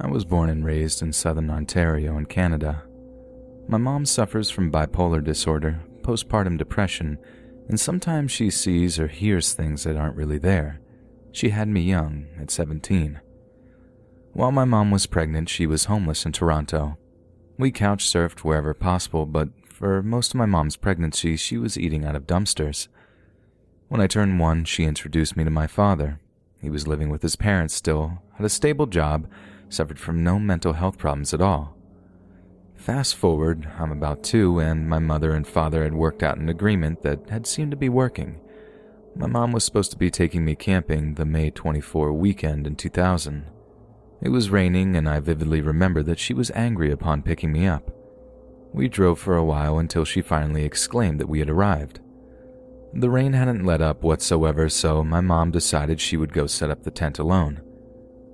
I was born and raised in southern Ontario in Canada. My mom suffers from bipolar disorder, postpartum depression, and sometimes she sees or hears things that aren't really there. She had me young, at 17. While my mom was pregnant, she was homeless in Toronto. We couch surfed wherever possible, but for most of my mom's pregnancy, she was eating out of dumpsters. When I turned 1, she introduced me to my father. He was living with his parents still, had a stable job, suffered from no mental health problems at all. Fast forward, I'm about 2, and my mother and father had worked out an agreement that had seemed to be working. My mom was supposed to be taking me camping the May 24 weekend in 2000. It was raining, and I vividly remember that she was angry upon picking me up. We drove for a while until she finally exclaimed that we had arrived. The rain hadn't let up whatsoever, so my mom decided she would go set up the tent alone.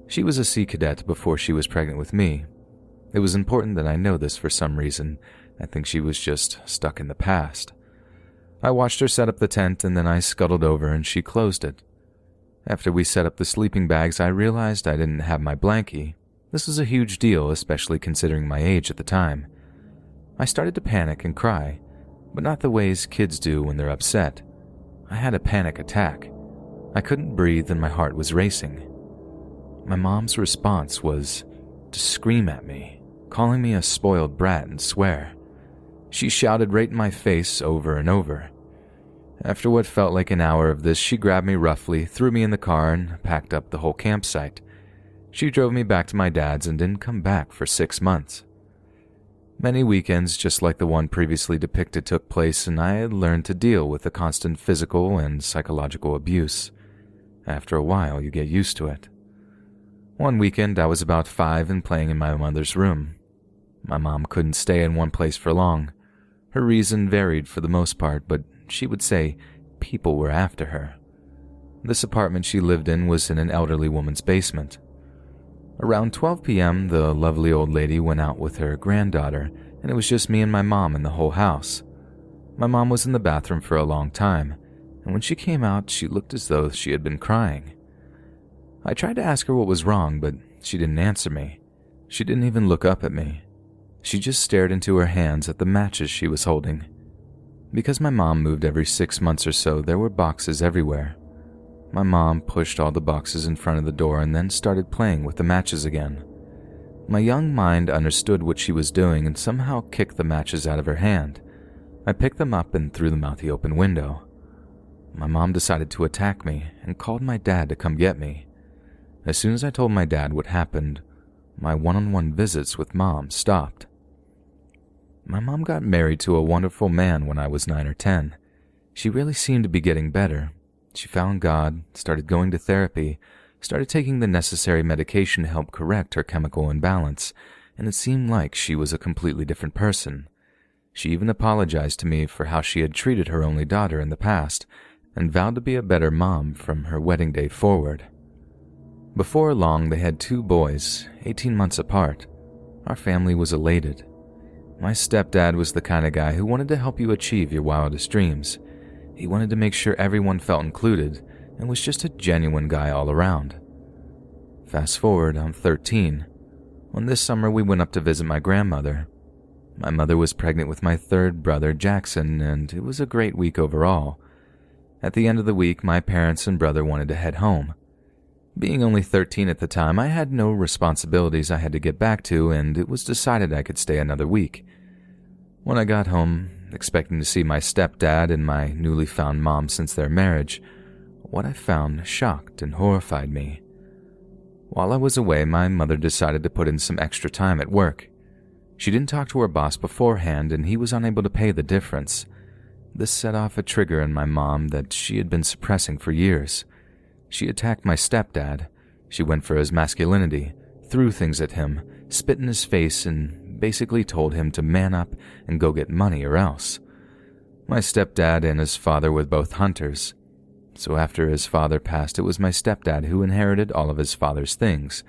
She was a Sea Cadet before she was pregnant with me. It was important that I know this for some reason. I think she was just stuck in the past. I watched her set up the tent, and then I scuttled over and she closed it. After we set up the sleeping bags, I realized I didn't have my blankie. This was a huge deal, especially considering my age at the time. I started to panic and cry, but not the ways kids do when they're upset. I had a panic attack. I couldn't breathe and my heart was racing. My mom's response was to scream at me, calling me a spoiled brat and swear. She shouted right in my face over and over. After what felt like an hour of this, she grabbed me roughly, threw me in the car, and packed up the whole campsite. She drove me back to my dad's and didn't come back for 6 months. Many weekends just like the one previously depicted took place, and I had learned to deal with the constant physical and psychological abuse. After a while, you get used to it. One weekend, I was about 5 and playing in my mother's room. My mom couldn't stay in one place for long. Her reason varied for the most part, but she would say people were after her. This apartment she lived in was in an elderly woman's basement. Around 12 p.m., the lovely old lady went out with her granddaughter, and it was just me and my mom in the whole house. My mom was in the bathroom for a long time, and when she came out, she looked as though she had been crying. I tried to ask her what was wrong, but she didn't answer me. She didn't even look up at me. She just stared into her hands at the matches she was holding. Because my mom moved every 6 months or so, there were boxes everywhere. My mom pushed all the boxes in front of the door and then started playing with the matches again. My young mind understood what she was doing and somehow kicked the matches out of her hand. I picked them up and threw them out the open window. My mom decided to attack me and called my dad to come get me. As soon as I told my dad what happened, my one-on-one visits with mom stopped. My mom got married to a wonderful man when I was 9 or 10. She really seemed to be getting better. She found God, started going to therapy, started taking the necessary medication to help correct her chemical imbalance, and it seemed like she was a completely different person. She even apologized to me for how she had treated her only daughter in the past, and vowed to be a better mom from her wedding day forward. Before long, they had 2 boys, 18 months apart. Our family was elated. My stepdad was the kind of guy who wanted to help you achieve your wildest dreams. He wanted to make sure everyone felt included and was just a genuine guy all around. Fast forward, I'm 13. On this summer, we went up to visit my grandmother. My mother was pregnant with my 3rd brother, Jackson, and it was a great week overall. At the end of the week, my parents and brother wanted to head home. Being only 13 at the time, I had no responsibilities I had to get back to, and it was decided I could stay another week. When I got home, expecting to see my stepdad and my newly found mom since their marriage, what I found shocked and horrified me. While I was away, my mother decided to put in some extra time at work. She didn't talk to her boss beforehand, and he was unable to pay the difference. This set off a trigger in my mom that she had been suppressing for years. She attacked my stepdad. She went for his masculinity, threw things at him, spit in his face, and basically told him to man up and go get money or else. My stepdad and his father were both hunters. So after his father passed, it was my stepdad who inherited all of his father's things,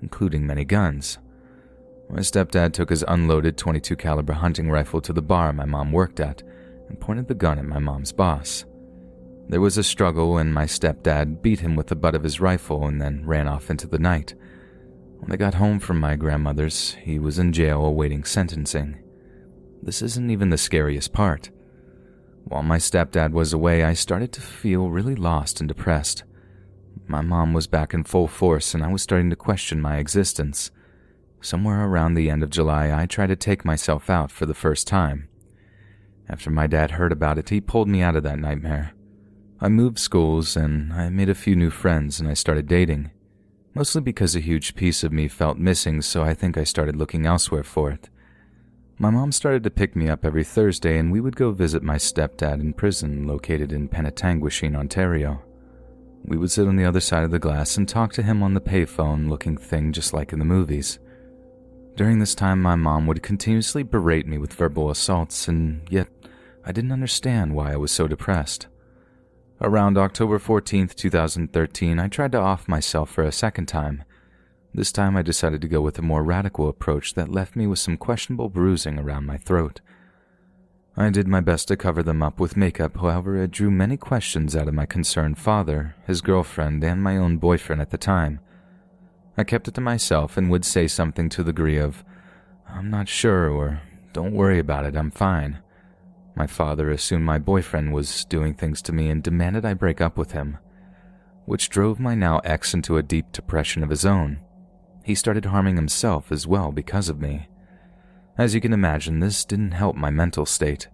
including many guns. My stepdad took his unloaded .22 caliber hunting rifle to the bar my mom worked at and pointed the gun at my mom's boss. There was a struggle, and my stepdad beat him with the butt of his rifle and then ran off into the night. When I got home from my grandmother's, he was in jail awaiting sentencing. This isn't even the scariest part. While my stepdad was away, I started to feel really lost and depressed. My mom was back in full force, and I was starting to question my existence. Somewhere around the end of July, I tried to take myself out for the first time. After my dad heard about it, he pulled me out of that nightmare. I moved schools, and I made a few new friends, and I started dating. Mostly because a huge piece of me felt missing, so I think I started looking elsewhere for it. My mom started to pick me up every Thursday, and we would go visit my stepdad in prison located in Penetanguishene, Ontario. We would sit on the other side of the glass and talk to him on the payphone-looking thing just like in the movies. During this time, my mom would continuously berate me with verbal assaults, and yet I didn't understand why I was so depressed. Around October 14th, 2013, I tried to off myself for a second time. This time I decided to go with a more radical approach that left me with some questionable bruising around my throat. I did my best to cover them up with makeup, however it drew many questions out of my concerned father, his girlfriend, and my own boyfriend at the time. I kept it to myself and would say something to the degree of, "I'm not sure," or "Don't worry about it, I'm fine." My father assumed my boyfriend was doing things to me and demanded I break up with him, which drove my now ex into a deep depression of his own. He started harming himself as well because of me. As you can imagine, this didn't help my mental state.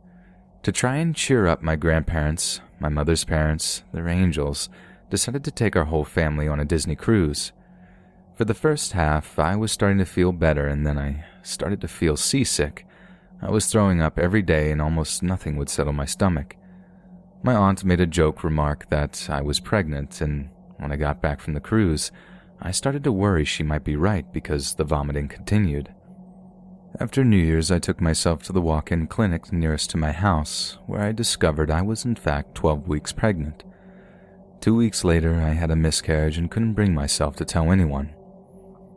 To try and cheer up my grandparents, my mother's parents, their angels, decided to take our whole family on a Disney cruise. For the first half, I was starting to feel better, and then I started to feel seasick. I was throwing up every day and almost nothing would settle my stomach. My aunt made a joke remark that I was pregnant, and when I got back from the cruise, I started to worry she might be right because the vomiting continued. After New Year's, I took myself to the walk-in clinic nearest to my house, where I discovered I was in fact 12 weeks pregnant. 2 weeks later, I had a miscarriage and couldn't bring myself to tell anyone.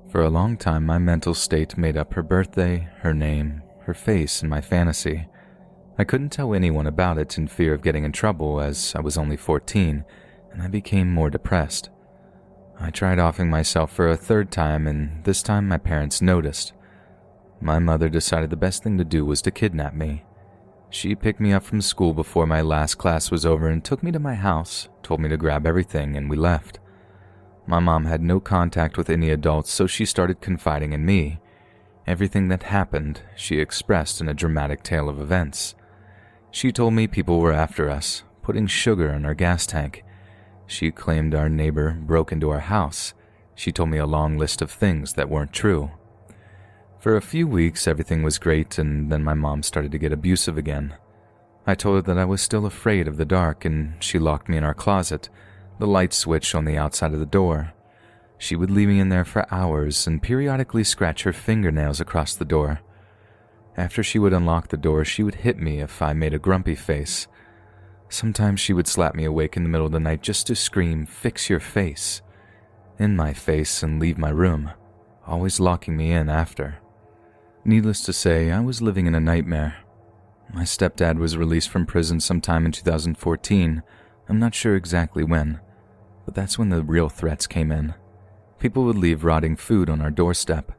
For a long time, my mental state made up her birthday, her name, her face, and my fantasy. I couldn't tell anyone about it in fear of getting in trouble, as I was only 14, and I became more depressed. I tried offing myself for a third time, and this time my parents noticed. My mother decided the best thing to do was to kidnap me. She picked me up from school before my last class was over and took me to my house, told me to grab everything, and we left. My mom had no contact with any adults, so she started confiding in me. Everything that happened, she expressed in a dramatic tale of events. She told me people were after us, putting sugar in our gas tank. She claimed our neighbor broke into our house. She told me a long list of things that weren't true. For a few weeks, everything was great, and then my mom started to get abusive again. I told her that I was still afraid of the dark, and she locked me in our closet, the light switch on the outside of the door. She would leave me in there for hours and periodically scratch her fingernails across the door. After she would unlock the door, she would hit me if I made a grumpy face. Sometimes she would slap me awake in the middle of the night just to scream, "Fix your face," in my face and leave my room, always locking me in after. Needless to say, I was living in a nightmare. My stepdad was released from prison sometime in 2014. I'm not sure exactly when, but that's when the real threats came in. People would leave rotting food on our doorstep.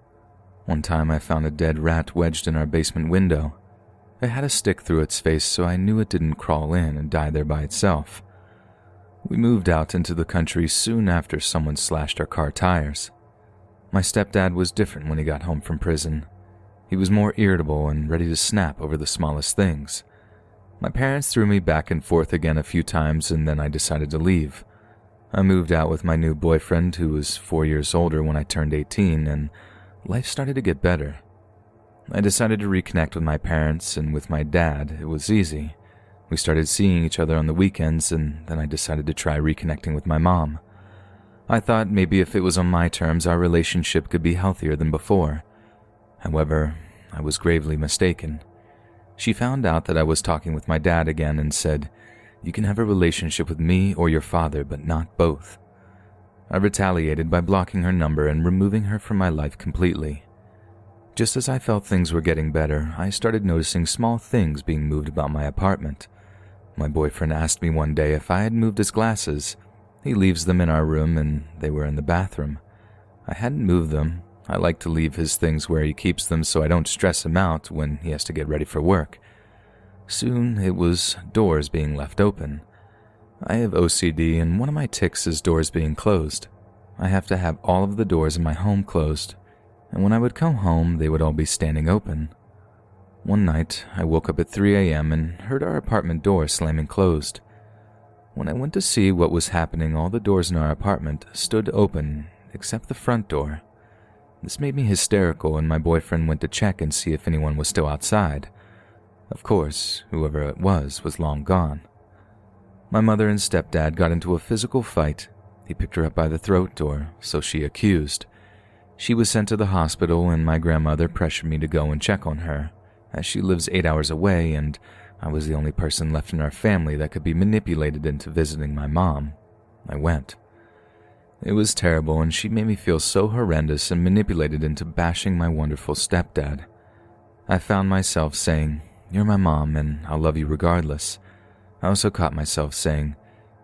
One time I found a dead rat wedged in our basement window. It had a stick through its face, so I knew it didn't crawl in and die there by itself. We moved out into the country soon after someone slashed our car tires. My stepdad was different when he got home from prison. He was more irritable and ready to snap over the smallest things. My parents threw me back and forth again a few times, and then I decided to leave. I moved out with my new boyfriend, who was 4 years older when I turned 18, and life started to get better. I decided to reconnect with my parents, and with my dad, it was easy. We started seeing each other on the weekends, and then I decided to try reconnecting with my mom. I thought maybe if it was on my terms, our relationship could be healthier than before. However, I was gravely mistaken. She found out that I was talking with my dad again and said, "You can have a relationship with me or your father, but not both." I retaliated by blocking her number and removing her from my life completely. Just as I felt things were getting better, I started noticing small things being moved about my apartment. My boyfriend asked me one day if I had moved his glasses. He leaves them in our room and they were in the bathroom. I hadn't moved them. I like to leave his things where he keeps them so I don't stress him out when he has to get ready for work. Soon it was doors being left open. I have OCD, and one of my tics is doors being closed. I have to have all of the doors in my home closed, and when I would come home, they would all be standing open. One night, I woke up at 3 a.m. and heard our apartment door slamming closed. When I went to see what was happening, all the doors in our apartment stood open except the front door. This made me hysterical, and my boyfriend went to check and see if anyone was still outside. Of course, whoever it was long gone. My mother and stepdad got into a physical fight. He picked her up by the throat, or so she accused. She was sent to the hospital, and my grandmother pressured me to go and check on her, as she lives 8 hours away, and I was the only person left in our family that could be manipulated into visiting my mom. I went. It was terrible, and she made me feel so horrendous and manipulated into bashing my wonderful stepdad. I found myself saying, "You're my mom, and I'll love you regardless." I also caught myself saying,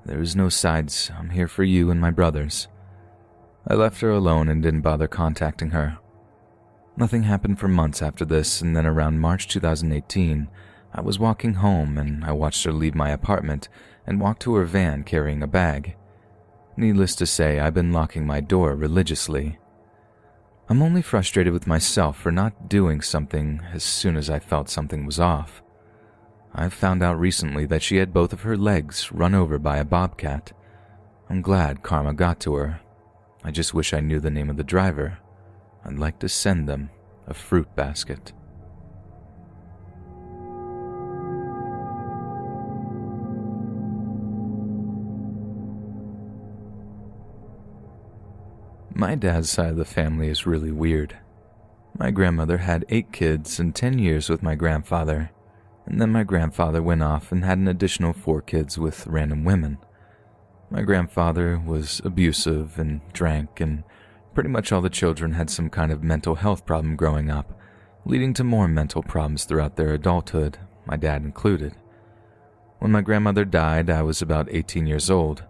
"There is no sides, I'm here for you and my brothers." I left her alone and didn't bother contacting her. Nothing happened for months after this, and then around March 2018, I was walking home and I watched her leave my apartment and walk to her van carrying a bag. Needless to say, I've been locking my door religiously. I'm only frustrated with myself for not doing something as soon as I felt something was off. I've found out recently that she had both of her legs run over by a bobcat. I'm glad karma got to her. I just wish I knew the name of the driver. I'd like to send them a fruit basket. My dad's side of the family is really weird. My grandmother had 8 kids and 10 years with my grandfather. And then my grandfather went off and had an additional 4 kids with random women. My grandfather was abusive and drank, and pretty much all the children had some kind of mental health problem growing up, leading to more mental problems throughout their adulthood, my dad included. When my grandmother died, I was about 18 years old.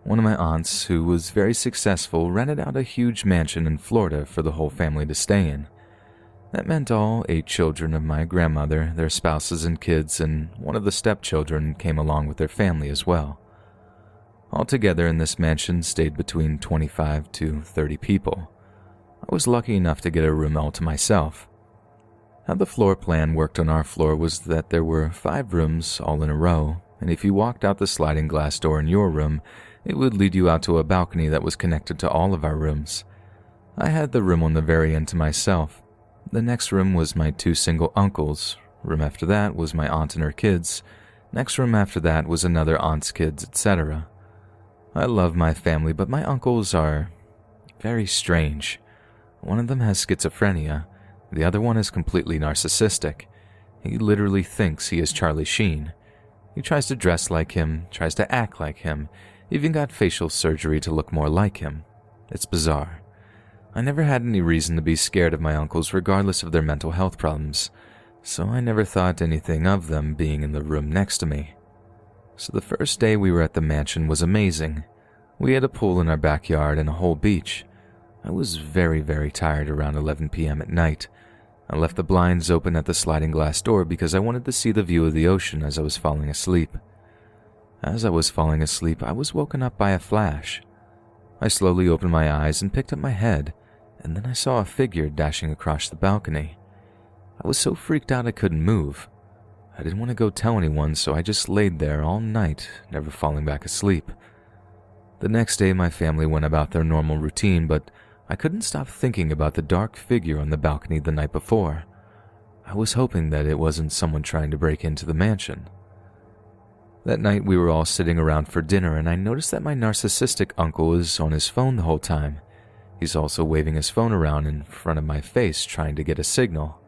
One of my aunts, who was very successful, rented out a huge mansion in Florida for the whole family to stay in. That meant all 8 children of my grandmother, their spouses and kids, and one of the stepchildren came along with their family as well. Altogether in this mansion stayed between 25 to 30 people. I was lucky enough to get a room all to myself. How the floor plan worked on our floor was that there were 5 rooms all in a row, and if you walked out the sliding glass door in your room, it would lead you out to a balcony that was connected to all of our rooms. I had the room on the very end to myself. The next room was my 2 single uncles. Room after that was my aunt and her kids. Next room after that was another aunt's kids, etc. I love my family, but my uncles are very strange. One of them has schizophrenia. The other one is completely narcissistic. He literally thinks he is Charlie Sheen. He tries to dress like him, tries to act like him, even got facial surgery to look more like him. It's bizarre. I never had any reason to be scared of my uncles regardless of their mental health problems, so I never thought anything of them being in the room next to me. So the first day we were at the mansion was amazing. We had a pool in our backyard and a whole beach. I was very, very tired around 11 p.m. at night. I left the blinds open at the sliding glass door because I wanted to see the view of the ocean as I was falling asleep. As I was falling asleep, I was woken up by a flash. I slowly opened my eyes and picked up my head, and then I saw a figure dashing across the balcony. I was so freaked out I couldn't move. I didn't want to go tell anyone, so I just laid there all night, never falling back asleep. The next day my family went about their normal routine, but I couldn't stop thinking about the dark figure on the balcony the night before. I was hoping that it wasn't someone trying to break into the mansion. That night we were all sitting around for dinner, and I noticed that my narcissistic uncle is on his phone the whole time. He's also waving his phone around in front of my face trying to get a signal.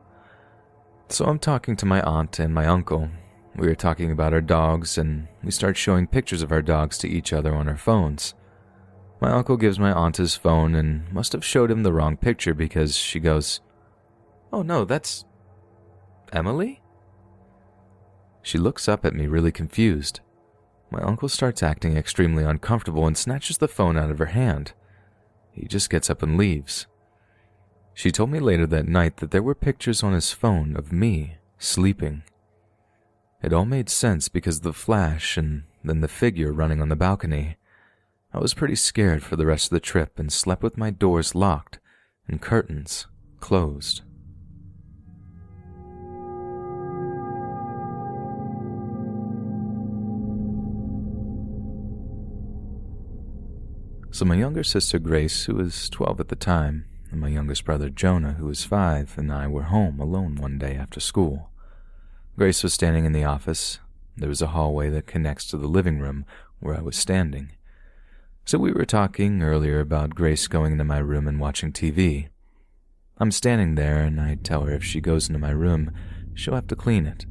So I'm talking to my aunt and my uncle. We were talking about our dogs, and we start showing pictures of our dogs to each other on our phones. My uncle gives my aunt his phone and must have showed him the wrong picture because she goes, "Oh no, that's Emily?" She looks up at me really confused. My uncle starts acting extremely uncomfortable and snatches the phone out of her hand. He just gets up and leaves. She told me later that night that there were pictures on his phone of me sleeping. It all made sense because of the flash and then the figure running on the balcony. I was pretty scared for the rest of the trip and slept with my doors locked and curtains closed. So my younger sister Grace, who was 12 at the time, and my youngest brother Jonah, who was 5, and I were home alone one day after school. Grace was standing in the office. There was a hallway that connects to the living room where I was standing. So we were talking earlier about Grace going into my room and watching TV. I'm standing there, and I tell her if she goes into my room, she'll have to clean it.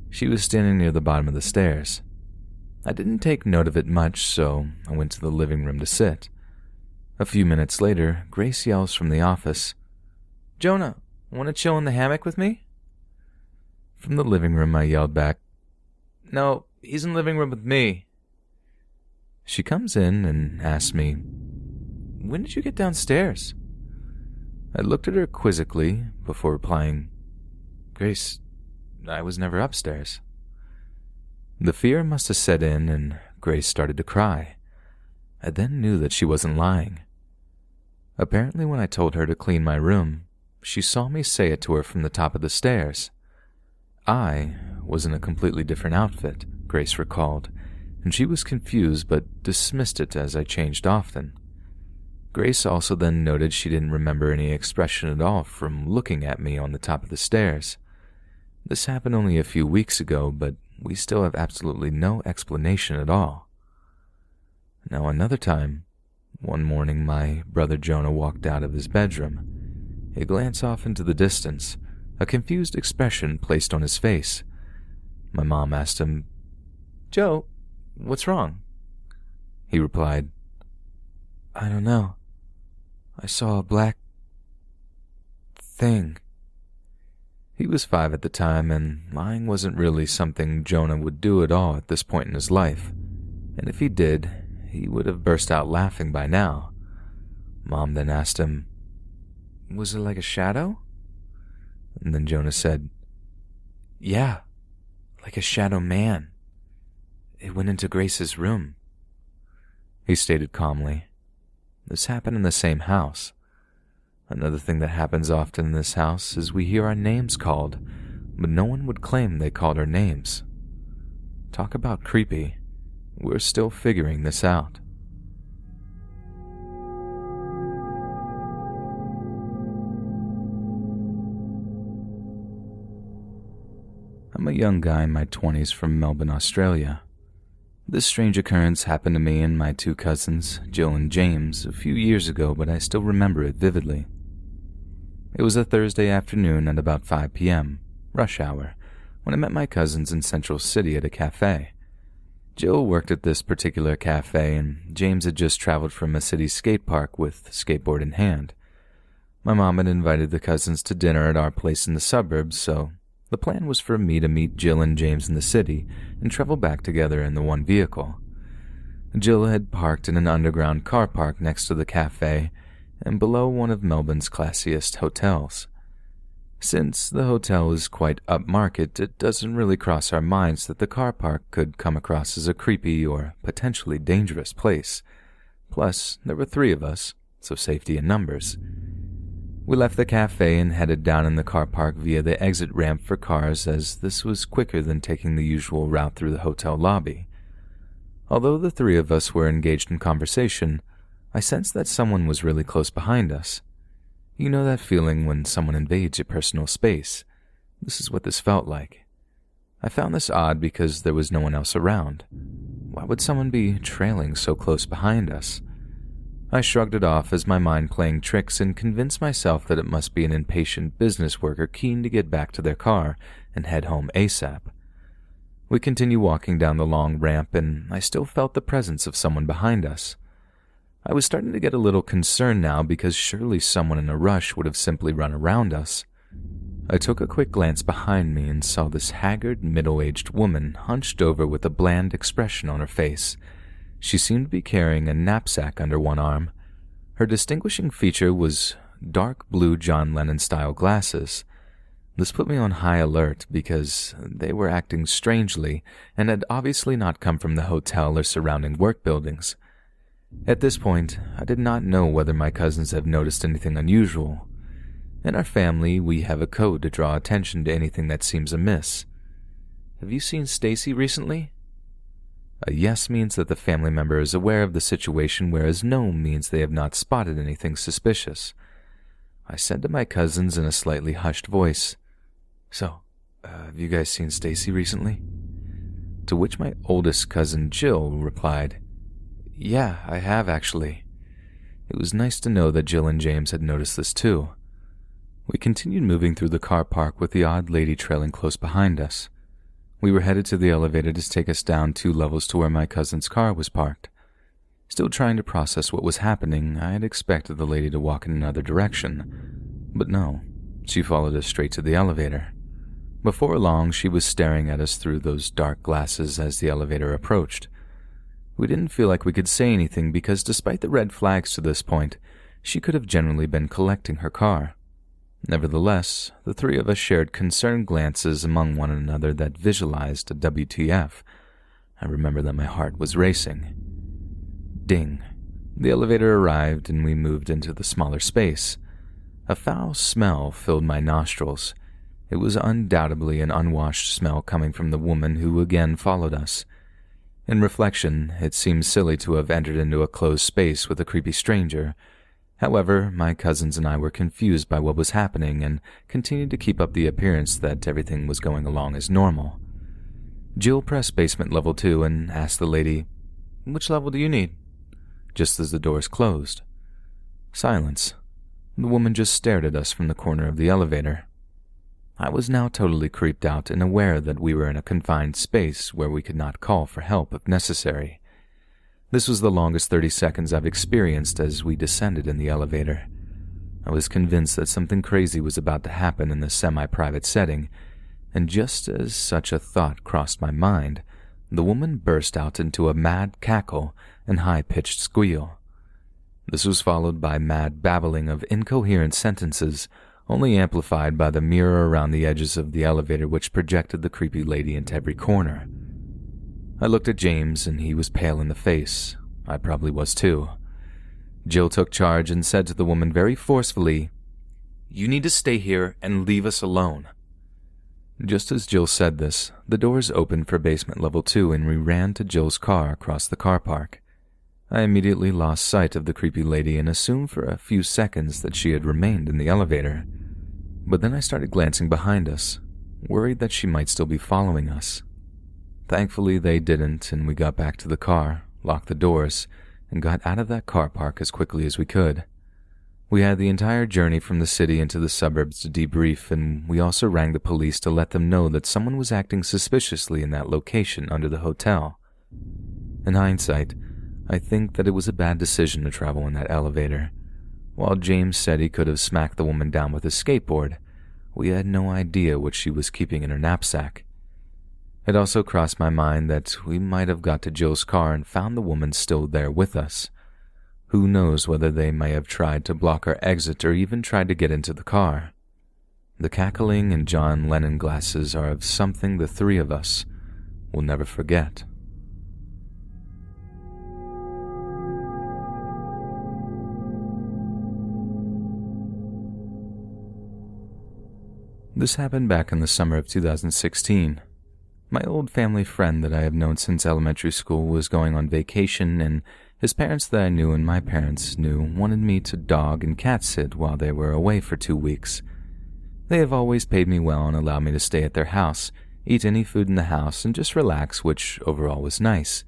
She was standing near the bottom of the stairs. I didn't take note of it much, so I went to the living room to sit. A few minutes later, Grace yells from the office, "Jonah, want to chill in the hammock with me?" From the living room, I yelled back, "No, he's in the living room with me." She comes in and asks me, "When did you get downstairs?" I looked at her quizzically before replying, "Grace, I was never upstairs." The fear must have set in, and Grace started to cry. I then knew that she wasn't lying. Apparently, when I told her to clean my room, she saw me say it to her from the top of the stairs. I was in a completely different outfit, Grace recalled, and she was confused but dismissed it as I changed often. Grace also then noted she didn't remember any expression at all from looking at me on the top of the stairs. This happened only a few weeks ago, but we still have absolutely no explanation at all. Now another time, one morning my brother Jonah walked out of his bedroom. He glanced off into the distance, a confused expression placed on his face. My mom asked him, "Joe, what's wrong?" He replied, "I don't know. I saw a black thing." He was 5 at the time, and lying wasn't really something Jonah would do at all at this point in his life. And if he did, he would have burst out laughing by now. Mom then asked him, "Was it like a shadow?" And then Jonah said, "Yeah, like a shadow man. It went into Grace's room." He stated calmly, "This happened in the same house. Another thing that happens often in this house is we hear our names called, but no one would claim they called our names. Talk about creepy. We're still figuring this out." I'm a young guy in my 20s from Melbourne, Australia. This strange occurrence happened to me and my 2 cousins, Jill and James, a few years ago, but I still remember it vividly. It was a Thursday afternoon at about 5 p.m., rush hour, when I met my cousins in Central City at a cafe. Jill worked at this particular cafe, and James had just traveled from a city skate park with skateboard in hand. My mom had invited the cousins to dinner at our place in the suburbs, so the plan was for me to meet Jill and James in the city and travel back together in the one vehicle. Jill had parked in an underground car park next to the cafe and below one of Melbourne's classiest hotels. Since the hotel is quite upmarket, it doesn't really cross our minds that the car park could come across as a creepy or potentially dangerous place. Plus, there were 3 of us, so safety in numbers. We left the cafe and headed down in the car park via the exit ramp for cars, as this was quicker than taking the usual route through the hotel lobby. Although the 3 of us were engaged in conversation, I sensed that someone was really close behind us. You know that feeling when someone invades your personal space? This is what this felt like. I found this odd because there was no one else around. Why would someone be trailing so close behind us? I shrugged it off as my mind playing tricks and convinced myself that it must be an impatient business worker keen to get back to their car and head home ASAP. We continued walking down the long ramp, and I still felt the presence of someone behind us. I was starting to get a little concerned now because surely someone in a rush would have simply run around us. I took a quick glance behind me and saw this haggard, middle-aged woman hunched over with a bland expression on her face. She seemed to be carrying a knapsack under one arm. Her distinguishing feature was dark blue John Lennon-style glasses. This put me on high alert because they were acting strangely and had obviously not come from the hotel or surrounding work buildings. At this point, I did not know whether my cousins have noticed anything unusual. In our family, we have a code to draw attention to anything that seems amiss. Have you seen Stacy recently? A yes means that the family member is aware of the situation, whereas no means they have not spotted anything suspicious. I said to my cousins in a slightly hushed voice, "So, have you guys seen Stacy recently?" To which my oldest cousin Jill replied, "Yeah, I have actually." It was nice to know that Jill and James had noticed this too. We continued moving through the car park with the odd lady trailing close behind us. We were headed to the elevator to take us down 2 levels to where my cousin's car was parked. Still trying to process what was happening, I had expected the lady to walk in another direction. But no, she followed us straight to the elevator. Before long, she was staring at us through those dark glasses as the elevator approached. We didn't feel like we could say anything because despite the red flags to this point, she could have generally been collecting her car. Nevertheless, the 3 of us shared concerned glances among one another that visualized a WTF. I remember that my heart was racing. Ding. The elevator arrived and we moved into the smaller space. A foul smell filled my nostrils. It was undoubtedly an unwashed smell coming from the woman who again followed us. In reflection, it seemed silly to have entered into a closed space with a creepy stranger. However, my cousins and I were confused by what was happening and continued to keep up the appearance that everything was going along as normal. Jill pressed basement level 2 and asked the lady, "Which level do you need?" just as the doors closed. Silence. The woman just stared at us from the corner of the elevator. I was now totally creeped out and aware that we were in a confined space where we could not call for help if necessary. This was the longest 30 seconds I've experienced as we descended in the elevator. I was convinced that something crazy was about to happen in this semi-private setting, and just as such a thought crossed my mind, the woman burst out into a mad cackle and high-pitched squeal. This was followed by mad babbling of incoherent sentences, only amplified by the mirror around the edges of the elevator which projected the creepy lady into every corner. I looked at James, and he was pale in the face. I probably was too. Jill took charge and said to the woman very forcefully, "You need to stay here and leave us alone." Just as Jill said this, the doors opened for basement level 2 and we ran to Jill's car across the car park. I immediately lost sight of the creepy lady and assumed for a few seconds that she had remained in the elevator. But then I started glancing behind us, worried that she might still be following us. Thankfully, they didn't, and we got back to the car, locked the doors, and got out of that car park as quickly as we could. We had the entire journey from the city into the suburbs to debrief, and we also rang the police to let them know that someone was acting suspiciously in that location under the hotel. In hindsight, I think that it was a bad decision to travel in that elevator. While James said he could have smacked the woman down with his skateboard, we had no idea what she was keeping in her knapsack. It also crossed my mind that we might have got to Jill's car and found the woman still there with us. Who knows whether they may have tried to block our exit or even tried to get into the car. The cackling and John Lennon glasses are of something the 3 of us will never forget. This happened back in the summer of 2016. My old family friend that I have known since elementary school was going on vacation, and his parents that I knew and my parents knew wanted me to dog and cat sit while they were away for 2 weeks. They have always paid me well and allowed me to stay at their house, eat any food in the house, and just relax, which overall was nice.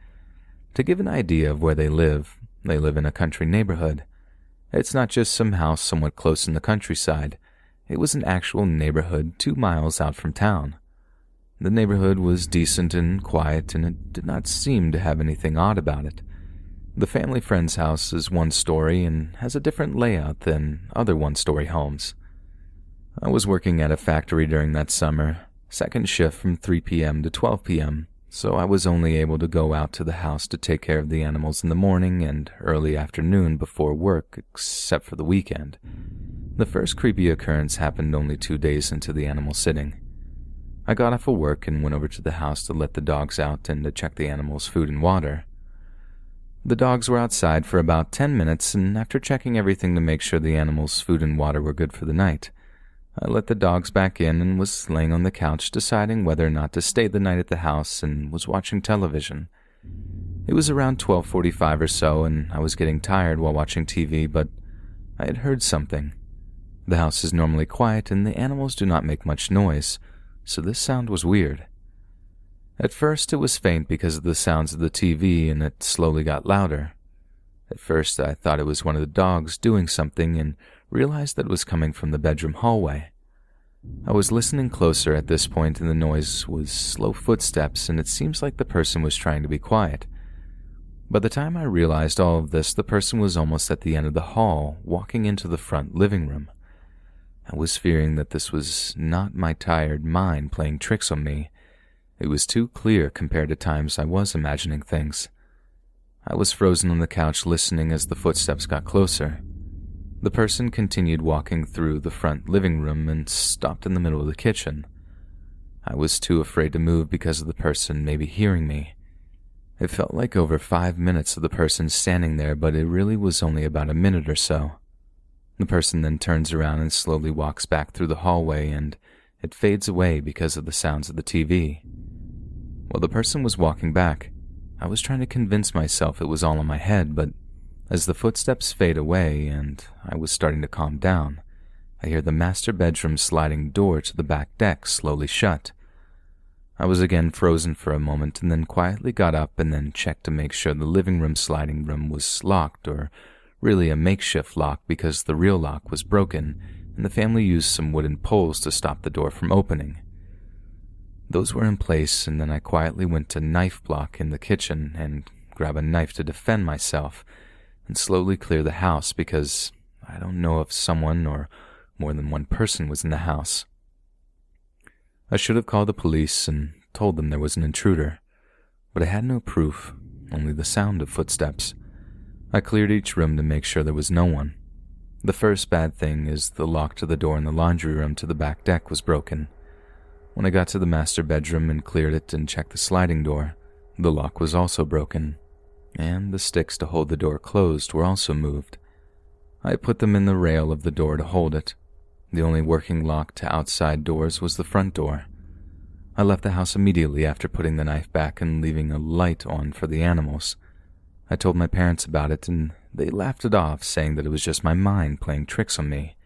To give an idea of where they live in a country neighborhood. It's not just some house somewhat close in the countryside. It was an actual neighborhood 2 miles out from town. The neighborhood was decent and quiet, and it did not seem to have anything odd about it. The family friend's house is 1 story and has a different layout than other 1-story homes. I was working at a factory during that summer, second shift from 3 p.m. to 12 p.m., so I was only able to go out to the house to take care of the animals in the morning and early afternoon before work, except for the weekend. The first creepy occurrence happened only 2 days into the animal sitting. I got off of work and went over to the house to let the dogs out and to check the animals' food and water. The dogs were outside for about 10 minutes, and after checking everything to make sure the animals' food and water were good for the night, I let the dogs back in and was laying on the couch deciding whether or not to stay the night at the house and was watching television. It was around 12:45 or so, and I was getting tired while watching TV, but I had heard something. The house is normally quiet and the animals do not make much noise, so this sound was weird. At first it was faint because of the sounds of the TV, and it slowly got louder. At first I thought it was one of the dogs doing something and realized that it was coming from the bedroom hallway. I was listening closer at this point, and the noise was slow footsteps, and it seems like the person was trying to be quiet. By the time I realized all of this, the person was almost at the end of the hall, walking into the front living room. I was fearing that this was not my tired mind playing tricks on me. It was too clear compared to times I was imagining things. I was frozen on the couch listening as the footsteps got closer. The person continued walking through the front living room and stopped in the middle of the kitchen. I was too afraid to move because of the person maybe hearing me. It felt like over 5 minutes of the person standing there, but it really was only about a minute or so. The person then turns around and slowly walks back through the hallway, and it fades away because of the sounds of the TV. While the person was walking back, I was trying to convince myself it was all in my head, but as the footsteps fade away and I was starting to calm down, I hear the master bedroom sliding door to the back deck slowly shut. I was again frozen for a moment and then quietly got up and then checked to make sure the living room sliding room was locked, or really a makeshift lock because the real lock was broken and the family used some wooden poles to stop the door from opening. Those were in place, and then I quietly went to knife block in the kitchen and grab a knife to defend myself and slowly clear the house because I don't know if someone or more than one person was in the house. I should have called the police and told them there was an intruder, but I had no proof, only the sound of footsteps. I cleared each room to make sure there was no one. The first bad thing is the lock to the door in the laundry room to the back deck was broken. When I got to the master bedroom and cleared it and checked the sliding door, the lock was also broken, and the sticks to hold the door closed were also moved. I put them in the rail of the door to hold it. The only working lock to outside doors was the front door. I left the house immediately after putting the knife back and leaving a light on for the animals. I told my parents about it, and they laughed it off, saying that it was just my mind playing tricks on me.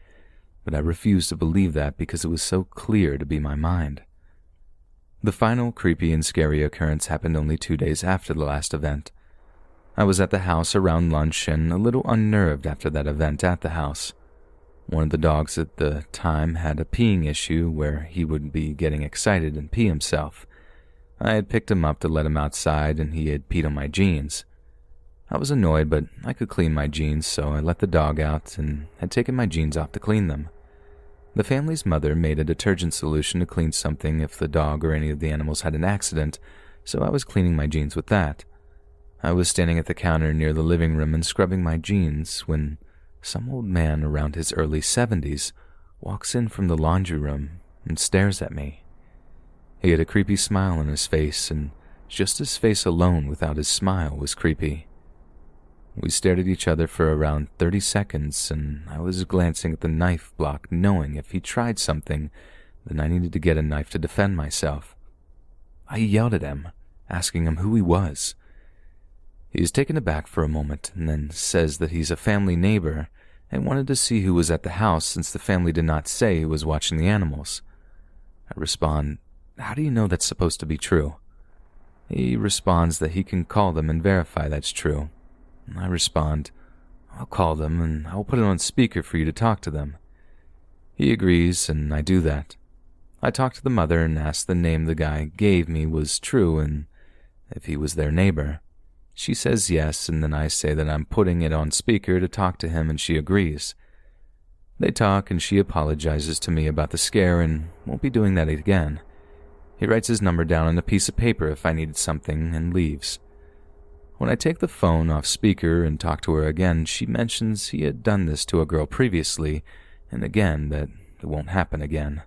But I refused to believe that because it was so clear to be my mind. The final creepy and scary occurrence happened only 2 days after the last event. I was at the house around lunch and a little unnerved after that event at the house. One of the dogs at the time had a peeing issue where he would be getting excited and pee himself. I had picked him up to let him outside, and he had peed on my jeans. I was annoyed, but I could clean my jeans, so I let the dog out and had taken my jeans off to clean them. The family's mother made a detergent solution to clean something if the dog or any of the animals had an accident, so I was cleaning my jeans with that. I was standing at the counter near the living room and scrubbing my jeans when some old man around his early 70s walks in from the laundry room and stares at me. He had a creepy smile on his face, and just his face alone without his smile was creepy. We stared at each other for around 30 seconds, and I was glancing at the knife block, knowing if he tried something, then I needed to get a knife to defend myself. I yelled at him, asking him who he was. He is taken aback for a moment and then says that he's a family neighbor and wanted to see who was at the house since the family did not say who was watching the animals. I respond, "How do you know that's supposed to be true?" He responds that he can call them and verify that's true. I respond, "I'll call them and I'll put it on speaker for you to talk to them." He agrees, and I do that. I talk to the mother and ask the name the guy gave me was true and if he was their neighbor. She says yes, and then I say that I'm putting it on speaker to talk to him, and she agrees. They talk, and she apologizes to me about the scare and won't be doing that again. He writes his number down on a piece of paper if I needed something and leaves. When I take the phone off speaker and talk to her again, she mentions he had done this to a girl previously and again that it won't happen again.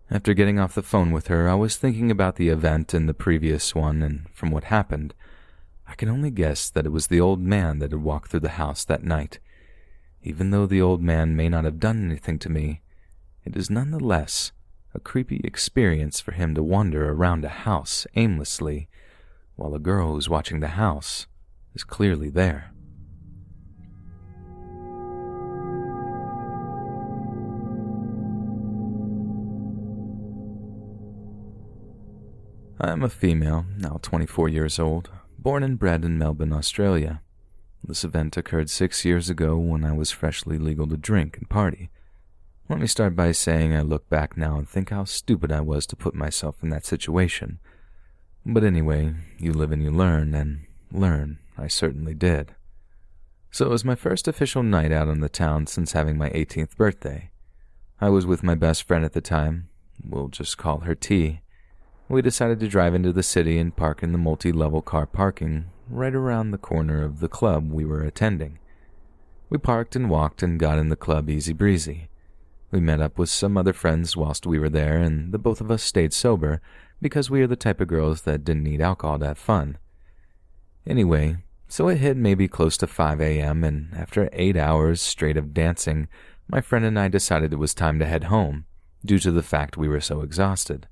After getting off the phone with her, I was thinking about the event and the previous one, and from what happened, I can only guess that it was the old man that had walked through the house that night. Even though the old man may not have done anything to me, it is nonetheless a creepy experience for him to wander around a house aimlessly, while a girl who's watching the house is clearly there. I am a female, now 24 years old, born and bred in Melbourne, Australia. This event occurred 6 years ago when I was freshly legal to drink and party. Let me start by saying I look back now and think how stupid I was to put myself in that situation. But anyway, you live and you learn, and learn I certainly did. So it was my first official night out on the town since having my 18th birthday. I was with my best friend at the time. We'll just call her T. We decided to drive into the city and park in the multi-level car parking right around the corner of the club we were attending. We parked and walked and got in the club easy breezy. We met up with some other friends whilst we were there, and the both of us stayed sober because we are the type of girls that didn't need alcohol to have fun. Anyway, so it hit maybe close to 5 a.m., and after 8 hours straight of dancing, my friend and I decided it was time to head home, due to the fact we were so exhausted.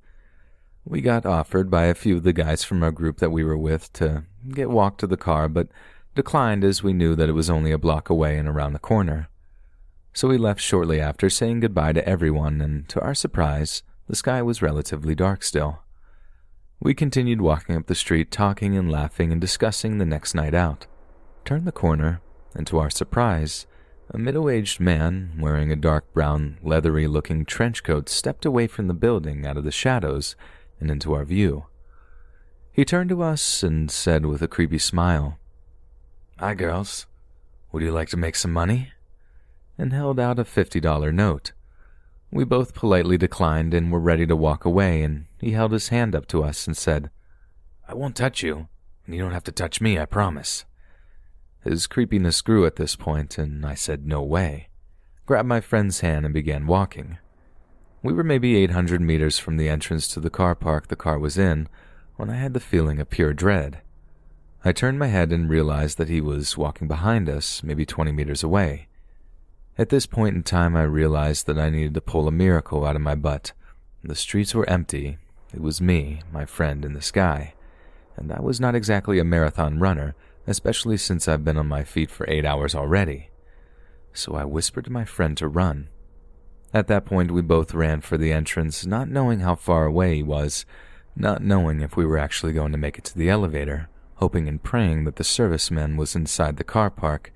We got offered by a few of the guys from our group that we were with to get walked to the car, but declined as we knew that it was only a block away and around the corner. So we left shortly after, saying goodbye to everyone, and to our surprise, the sky was relatively dark still. We continued walking up the street, talking and laughing and discussing the next night out. Turned the corner, and to our surprise, a middle-aged man wearing a dark brown, leathery-looking trench coat stepped away from the building out of the shadows and into our view. He turned to us and said with a creepy smile, "Hi, girls. Would you like to make some money?" and held out a $50 note. We both politely declined and were ready to walk away, and he held his hand up to us and said, "I won't touch you, and you don't have to touch me, I promise." His creepiness grew at this point, and I said no way, grabbed my friend's hand and began walking. We were maybe 800 meters from the entrance to the car park the car was in when I had the feeling of pure dread. I turned my head and realized that he was walking behind us, maybe 20 meters away. At this point in time, I realized that I needed to pull a miracle out of my butt. The streets were empty. It was me, my friend, and the sky. And I was not exactly a marathon runner, especially since I've been on my feet for 8 hours already. So I whispered to my friend to run. At that point, we both ran for the entrance, not knowing how far away he was, not knowing if we were actually going to make it to the elevator, hoping and praying that the serviceman was inside the car park,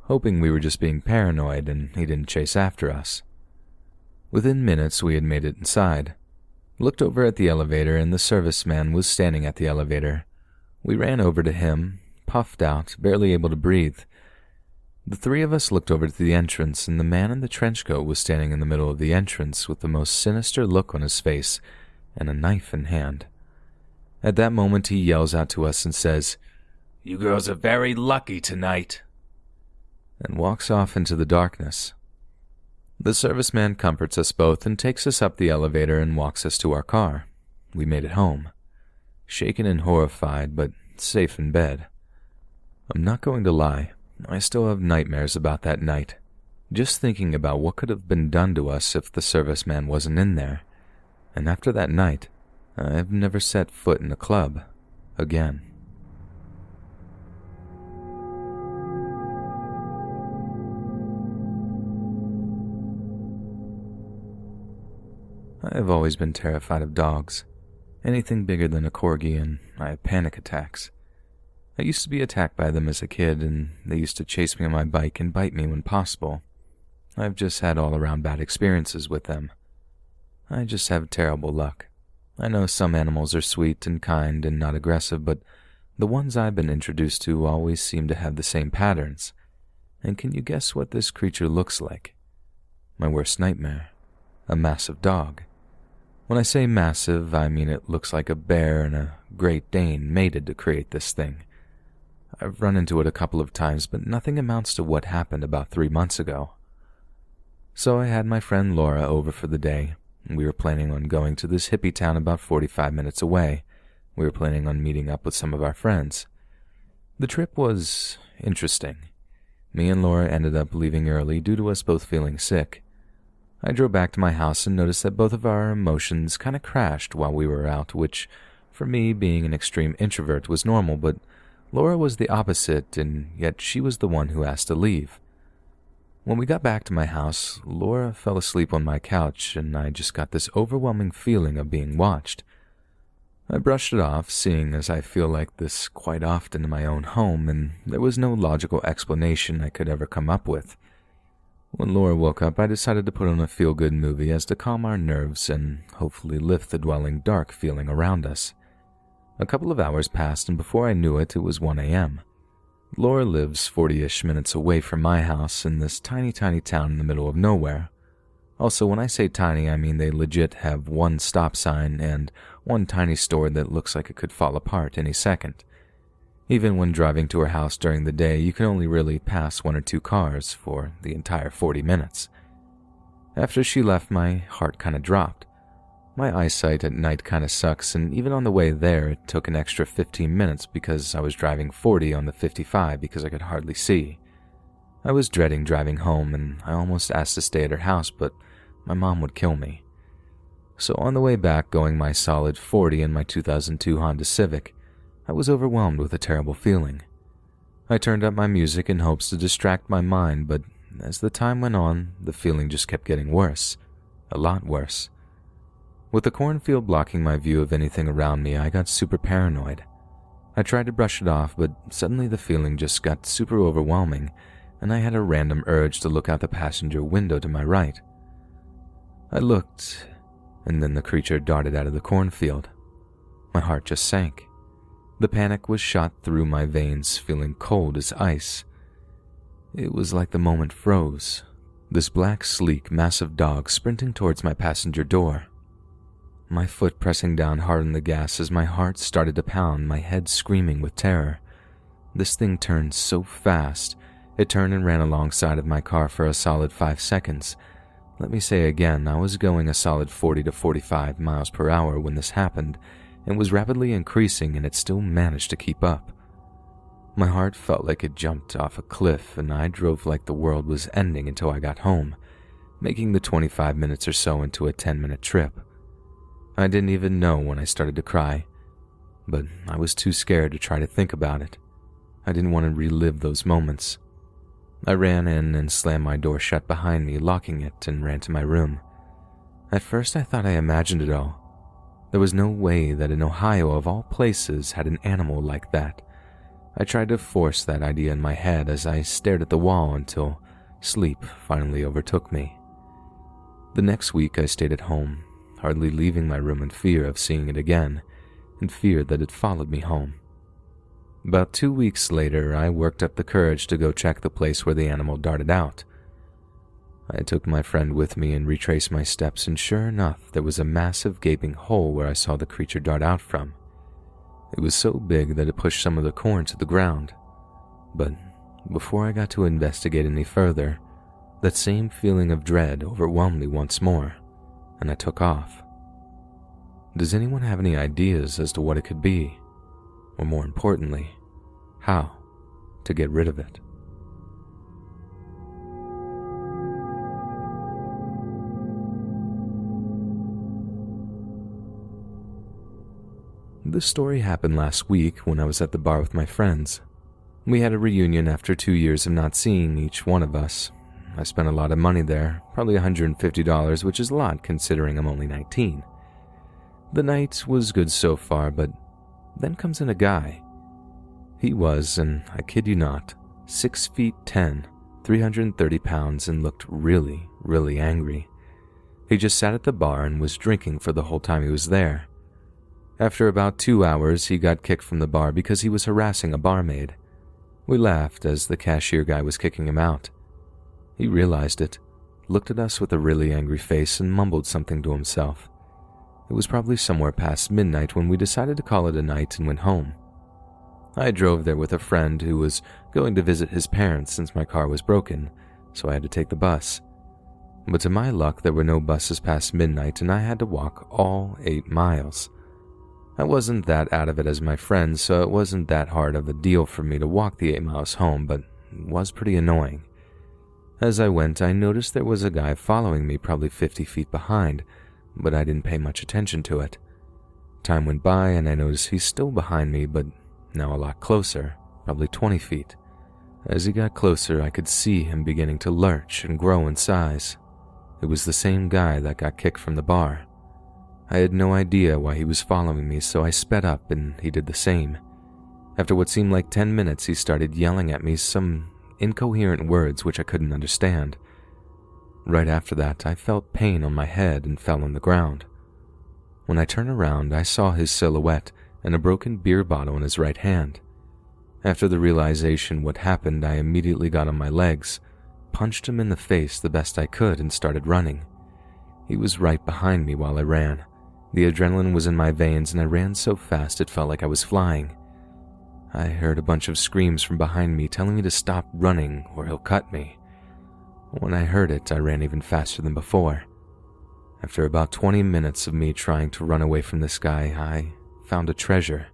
hoping we were just being paranoid and he didn't chase after us. Within minutes, we had made it inside. Looked over at the elevator, and the serviceman was standing at the elevator. We ran over to him, puffed out, barely able to breathe. The three of us looked over to the entrance, and the man in the trench coat was standing in the middle of the entrance with the most sinister look on his face and a knife in hand. At that moment, he yells out to us and says, "You girls are very lucky tonight," and walks off into the darkness. The serviceman comforts us both and takes us up the elevator and walks us to our car. We made it home, shaken and horrified, but safe in bed. I'm not going to lie, I still have nightmares about that night, just thinking about what could have been done to us if the serviceman wasn't in there. And after that night, I've never set foot in a club again. I have always been terrified of dogs. Anything bigger than a corgi, and I have panic attacks. I used to be attacked by them as a kid, and they used to chase me on my bike and bite me when possible. I've just had all-around bad experiences with them. I just have terrible luck. I know some animals are sweet and kind and not aggressive, but the ones I've been introduced to always seem to have the same patterns. And can you guess what this creature looks like? My worst nightmare. A massive dog. When I say massive, I mean it looks like a bear and a Great Dane mated to create this thing. I've run into it a couple of times, but nothing amounts to what happened about 3 months ago. So I had my friend Laura over for the day. We were planning on going to this hippie town about 45 minutes away. We were planning on meeting up with some of our friends. The trip was interesting. Me and Laura ended up leaving early due to us both feeling sick. I drove back to my house and noticed that both of our emotions kind of crashed while we were out, which, for me, being an extreme introvert, was normal, but Laura was the opposite, and yet she was the one who asked to leave. When we got back to my house, Laura fell asleep on my couch, and I just got this overwhelming feeling of being watched. I brushed it off, seeing as I feel like this quite often in my own home, and there was no logical explanation I could ever come up with. When Laura woke up, I decided to put on a feel-good movie as to calm our nerves and hopefully lift the dwelling dark feeling around us. A couple of hours passed, and before I knew it, it was 1 a.m. Laura lives 40-ish minutes away from my house in this tiny town in the middle of nowhere. Also, when I say tiny, I mean they legit have one stop sign and one tiny store that looks like it could fall apart any second. Even when driving to her house during the day, you can only really pass 1 or 2 cars for the entire 40 minutes. After she left, my heart kind of dropped. My eyesight at night kind of sucks, and even on the way there, it took an extra 15 minutes because I was driving 40 on the 55 because I could hardly see. I was dreading driving home, and I almost asked to stay at her house, but my mom would kill me. So on the way back, going my solid 40 in my 2002 Honda Civic, I was overwhelmed with a terrible feeling. I turned up my music in hopes to distract my mind, but as the time went on, the feeling just kept getting worse. A lot worse. With the cornfield blocking my view of anything around me, I got super paranoid. I tried to brush it off, but suddenly the feeling just got super overwhelming, and I had a random urge to look out the passenger window to my right. I looked, and then the creature darted out of the cornfield. My heart just sank. The panic was shot through my veins, feeling cold as ice. It was like the moment froze. This black, sleek, massive dog sprinting towards my passenger door. My foot pressing down hard on the gas as my heart started to pound, my head screaming with terror. This thing turned so fast. It turned and ran alongside of my car for a solid 5 seconds. Let me say again, I was going a solid 40 to 45 miles per hour when this happened, and was rapidly increasing, and it still managed to keep up. My heart felt like it jumped off a cliff, and I drove like the world was ending until I got home, making the 25 minutes or so into a 10-minute trip. I didn't even know when I started to cry, but I was too scared to try to think about it. I didn't want to relive those moments. I ran in and slammed my door shut behind me, locking it, and ran to my room. At first I thought I imagined it all. There was no way that in Ohio, of all places, had an animal like that. I tried to force that idea in my head as I stared at the wall until sleep finally overtook me. The next week I stayed at home, hardly leaving my room in fear of seeing it again, and fear that it followed me home. About 2 weeks later, I worked up the courage to go check the place where the animal darted out. I took my friend with me and retraced my steps, and sure enough, there was a massive gaping hole where I saw the creature dart out from. It was so big that it pushed some of the corn to the ground. But before I got to investigate any further, that same feeling of dread overwhelmed me once more, and I took off. Does anyone have any ideas as to what it could be? Or more importantly, how to get rid of it? This story happened last week when I was at the bar with my friends. We had a reunion after 2 years of not seeing each one of us. I spent a lot of money there, probably $150, which is a lot considering I'm only 19. The night was good so far, but then comes in a guy. He was, and I kid you not, 6'10", 330 pounds, and looked really, really angry. He just sat at the bar and was drinking for the whole time he was there. After about 2 hours, he got kicked from the bar because he was harassing a barmaid. We laughed as the cashier guy was kicking him out. He realized it, looked at us with a really angry face, and mumbled something to himself. It was probably somewhere past midnight when we decided to call it a night and went home. I drove there with a friend who was going to visit his parents since my car was broken, so I had to take the bus. But to my luck, there were no buses past midnight and I had to walk all 8 miles. I wasn't that out of it as my friends, so it wasn't that hard of a deal for me to walk the 8 miles home, but it was pretty annoying. As I went, I noticed there was a guy following me probably 50 feet behind, but I didn't pay much attention to it. Time went by and I noticed he's still behind me, but now a lot closer, probably 20 feet. As he got closer, I could see him beginning to lurch and grow in size. It was the same guy that got kicked from the bar. I had no idea why he was following me, so I sped up and he did the same. After what seemed like 10 minutes, he started yelling at me some incoherent words which I couldn't understand. Right after that, I felt pain on my head and fell on the ground. When I turned around, I saw his silhouette and a broken beer bottle in his right hand. After the realization what happened, I immediately got on my legs, punched him in the face the best I could, and started running. He was right behind me while I ran. The adrenaline was in my veins and I ran so fast it felt like I was flying. I heard a bunch of screams from behind me telling me to stop running or he'll cut me. When I heard it, I ran even faster than before. After about 20 minutes of me trying to run away from this guy, I found a treasure.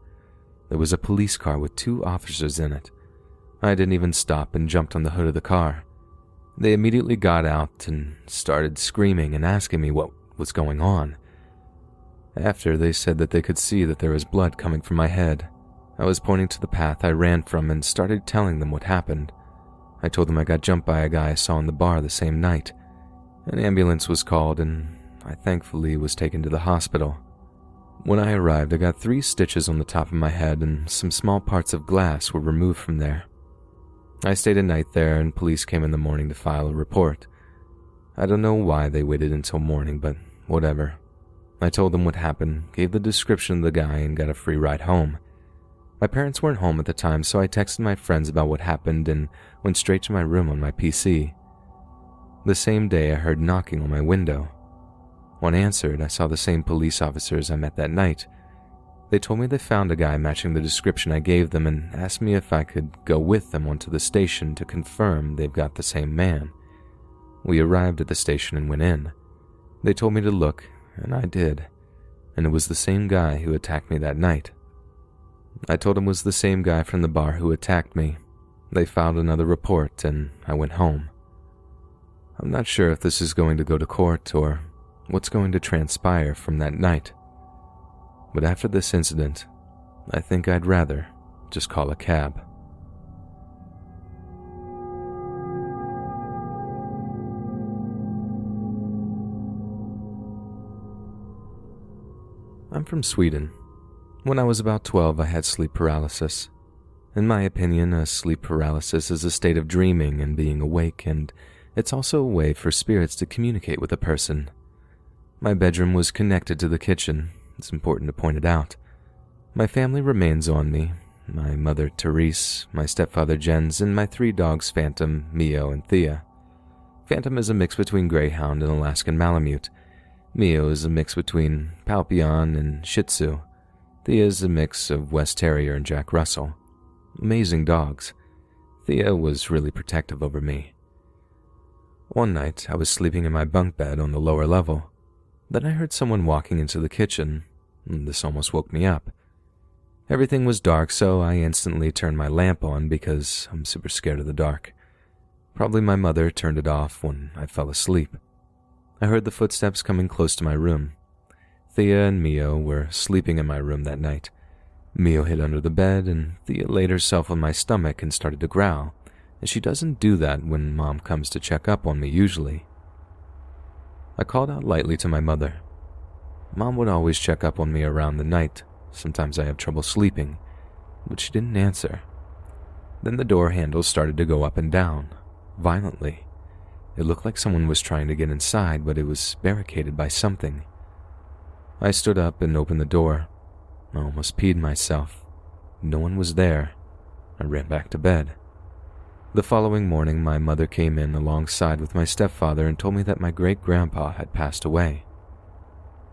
There was a police car with 2 officers in it. I didn't even stop and jumped on the hood of the car. They immediately got out and started screaming and asking me what was going on. After, they said that they could see that there was blood coming from my head. I was pointing to the path I ran from and started telling them what happened. I told them I got jumped by a guy I saw in the bar the same night. An ambulance was called and I thankfully was taken to the hospital. When I arrived, I got 3 stitches on the top of my head and some small parts of glass were removed from there. I stayed a night there and police came in the morning to file a report. I don't know why they waited until morning, but whatever. I told them what happened, gave the description of the guy, and got a free ride home. My parents weren't home at the time, so I texted my friends about what happened and went straight to my room on my PC. The same day, I heard knocking on my window. When answered, I saw the same police officers I met that night. They told me they found a guy matching the description I gave them and asked me if I could go with them onto the station to confirm they've got the same man. We arrived at the station and went in. They told me to look, and I did, and it was the same guy who attacked me that night. I told him it was the same guy from the bar who attacked me. They filed another report and I went home. I'm not sure if this is going to go to court or what's going to transpire from that night. But after this incident, I think I'd rather just call a cab. I'm from Sweden. When I was about 12, I had sleep paralysis. In my opinion, a sleep paralysis is a state of dreaming and being awake, and it's also a way for spirits to communicate with a person. My bedroom was connected to the kitchen. It's important to point it out. My family remains on me. My mother, Therese, my stepfather, Jens, and my 3 dogs, Phantom, Mio, and Thea. Phantom is a mix between Greyhound and Alaskan Malamute. Mio is a mix between Palpion and Shih Tzu. Thea is a mix of West Terrier and Jack Russell. Amazing dogs. Thea was really protective over me. One night, I was sleeping in my bunk bed on the lower level. Then I heard someone walking into the kitchen. This almost woke me up. Everything was dark, so I instantly turned my lamp on because I'm super scared of the dark. Probably my mother turned it off when I fell asleep. I heard the footsteps coming close to my room. Thea and Mio were sleeping in my room that night. Mio hid under the bed, and Thea laid herself on my stomach and started to growl, and she doesn't do that when Mom comes to check up on me usually. I called out lightly to my mother. Mom would always check up on me around the night. Sometimes I have trouble sleeping, but she didn't answer. Then the door handle started to go up and down, violently. It looked like someone was trying to get inside, but it was barricaded by something. I stood up and opened the door. I almost peed myself. No one was there. I ran back to bed. The following morning, my mother came in alongside with my stepfather and told me that my great-grandpa had passed away.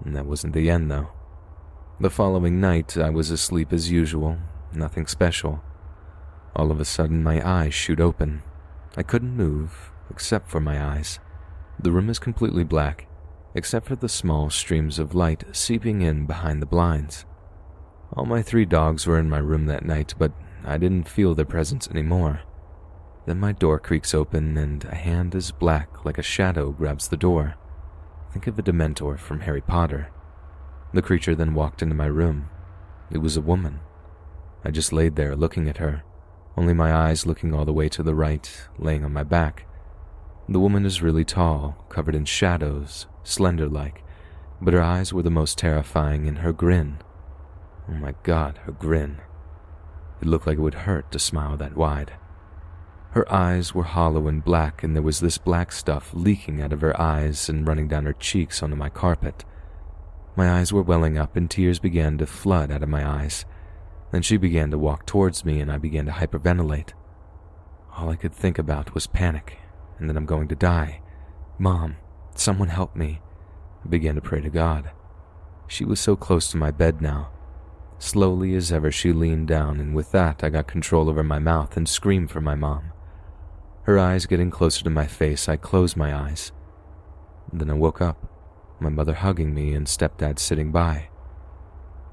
And that wasn't the end, though. The following night, I was asleep as usual, nothing special. All of a sudden, my eyes shoot open. I couldn't move, except for my eyes. The room is completely black, except for the small streams of light seeping in behind the blinds. All my 3 dogs were in my room that night, but I didn't feel their presence anymore. Then my door creaks open and a hand as black like a shadow grabs the door. Think of a Dementor from Harry Potter. The creature then walked into my room. It was a woman. I just laid there looking at her, only my eyes looking all the way to the right, laying on my back. The woman is really tall, covered in shadows, slender-like, but her eyes were the most terrifying, and her grin. Oh my God, her grin. It looked like it would hurt to smile that wide. Her eyes were hollow and black, and there was this black stuff leaking out of her eyes and running down her cheeks onto my carpet. My eyes were welling up and tears began to flood out of my eyes. Then she began to walk towards me and I began to hyperventilate. All I could think about was panic, and that I'm going to die. Mom, someone help me. I began to pray to God. She was so close to my bed now. Slowly as ever she leaned down, and with that I got control over my mouth and screamed for my mom. Her eyes getting closer to my face, I closed my eyes. Then I woke up, my mother hugging me and stepdad sitting by.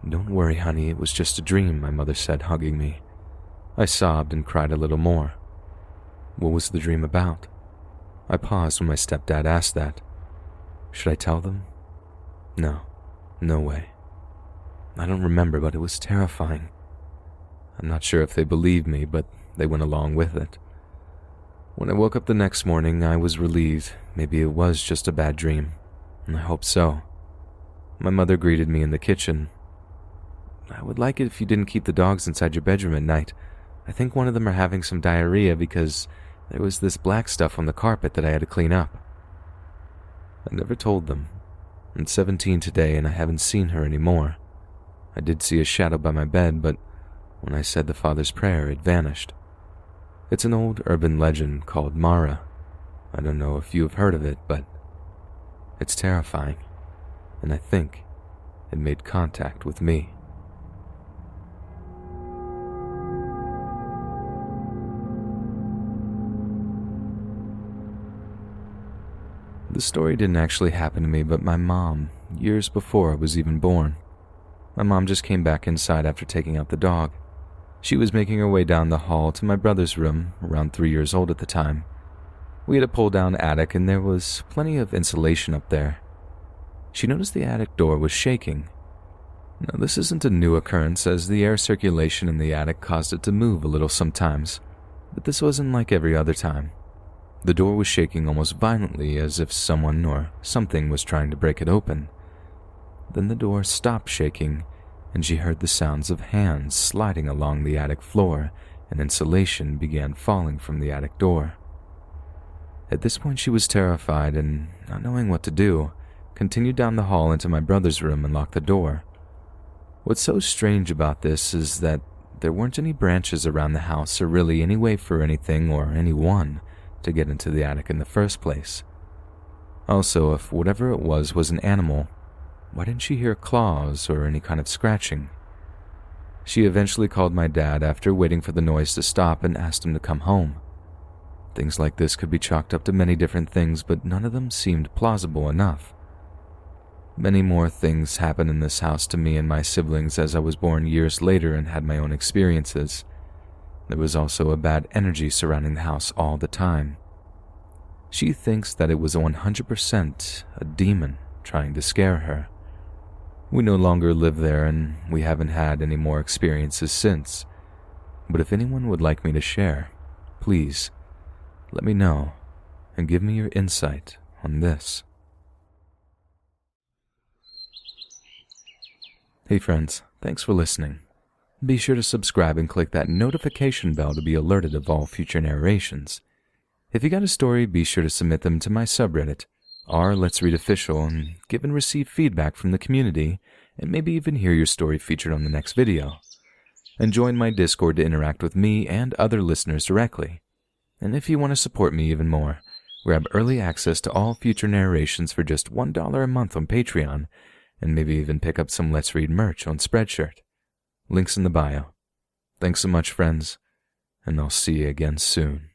"Don't worry, honey, it was just a dream," my mother said, hugging me. I sobbed and cried a little more. What was the dream about? I paused when my stepdad asked that. Should I tell them? No way. I don't remember, but it was terrifying. I'm not sure if they believed me, but they went along with it. When I woke up the next morning, I was relieved. Maybe it was just a bad dream, and I hope so. My mother greeted me in the kitchen. "I would like it if you didn't keep the dogs inside your bedroom at night. I think one of them are having some diarrhea because there was this black stuff on the carpet that I had to clean up." I never told them. I'm 17 today and I haven't seen her anymore. I did see a shadow by my bed, but when I said the Father's Prayer, it vanished. It's an old urban legend called Mara. I don't know if you have heard of it, but it's terrifying, and I think it made contact with me. The story didn't actually happen to me, but my mom, years before I was even born. My mom just came back inside after taking out the dog. She was making her way down the hall to my brother's room, around 3 years old at the time. We had a pull-down attic and there was plenty of insulation up there. She noticed the attic door was shaking. Now, this isn't a new occurrence, as the air circulation in the attic caused it to move a little sometimes, but this wasn't like every other time. The door was shaking almost violently, as if someone or something was trying to break it open. Then the door stopped shaking, and she heard the sounds of hands sliding along the attic floor, and insulation began falling from the attic door. At this point she was terrified and, not knowing what to do, continued down the hall into my brother's room and locked the door. What's so strange about this is that there weren't any branches around the house or really any way for anything or anyone to get into the attic in the first place. Also, if whatever it was an animal, why didn't she hear claws or any kind of scratching? She eventually called my dad after waiting for the noise to stop and asked him to come home. Things like this could be chalked up to many different things, but none of them seemed plausible enough. Many more things happened in this house to me and my siblings as I was born years later and had my own experiences. There was also a bad energy surrounding the house all the time. She thinks that it was 100% a demon trying to scare her. We no longer live there and we haven't had any more experiences since. But if anyone would like me to share, please let me know and give me your insight on this. Hey friends, thanks for listening. Be sure to subscribe and click that notification bell to be alerted of all future narrations. If you got a story, be sure to submit them to my subreddit, r/letsreadofficial, and give and receive feedback from the community, and maybe even hear your story featured on the next video. And join my Discord to interact with me and other listeners directly. And if you want to support me even more, grab early access to all future narrations for just $1 a month on Patreon, and maybe even pick up some Let's Read merch on Spreadshirt. Links in the bio. Thanks so much, friends, and I'll see you again soon.